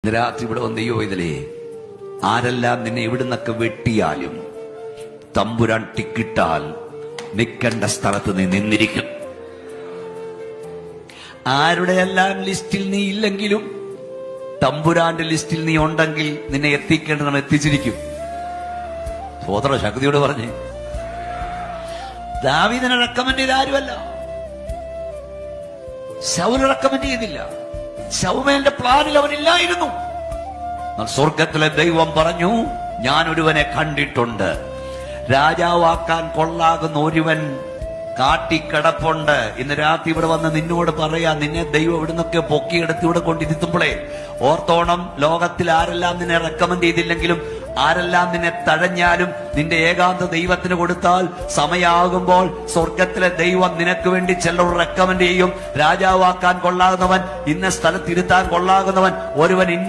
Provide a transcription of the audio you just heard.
രാത്രി ഇവിടെ വന്ന് ദൈവം ഇതിലേ ആരെല്ലാം നിന്നെ എവിടുന്നൊക്കെ വെട്ടിയാലും തമ്പുരാൻ ടിക്കിട്ടാൽ നിൽക്കേണ്ട സ്ഥലത്ത് നീ നിന്നിരിക്കും. ആരുടെ എല്ലാം ലിസ്റ്റിൽ നീ ഇല്ലെങ്കിലും തമ്പുരാന്റെ ലിസ്റ്റിൽ നീ ഉണ്ടെങ്കിൽ നിന്നെ എത്തിക്കേണ്ടതാണ് എത്തിച്ചിരിക്കും. സോദര ശക്തിയോട് പറഞ്ഞ് ദാവീദിനെ റെക്കമെൻഡ് ചെയ്ത ആരുമല്ല, ശൗൽ റെക്കമെൻഡ് ചെയ്തില്ല. ശൗമേലിന്റെ പ്ലാനിൽ അവനില്ലായിരുന്നു. സ്വർഗത്തിലെ ദൈവം പറഞ്ഞു, ഞാൻ ഒരുവനെ കണ്ടിട്ടുണ്ട്, രാജാവാക്കാൻ കൊള്ളാകുന്ന ഒരുവൻ കാട്ടിക്കിടപ്പുണ്ട്. ഇന്ന് രാത്രി ഇവിടെ വന്ന് നിന്നോട് പറയാ, നിന്നെ ദൈവം ഇവിടുന്നൊക്കെ പൊക്കിയെടുത്ത് ഇവിടെ കൊണ്ടിരുത്തുമ്പോഴേ ഓർത്തോണം, ലോകത്തിൽ ആരെല്ലാം നിന്നെ റെക്കമെൻഡ് ചെയ്തില്ലെങ്കിലും ആരെല്ലാം നിന്നെ തഴഞ്ഞാലും നിന്റെ ഏകാന്ത ദൈവത്തിന് കൊടുത്താൽ സമയമാകുമ്പോൾ സ്വർഗത്തിലെ ദൈവം നിനക്ക് വേണ്ടി ചിലർ റെക്കമെൻഡ് ചെയ്യും. രാജാവാക്കാൻ കൊള്ളാകുന്നവൻ, ഇന്ന സ്ഥലത്തിരുത്താൻ കൊള്ളാകുന്നവൻ, ഒരുവൻ ഇന്ന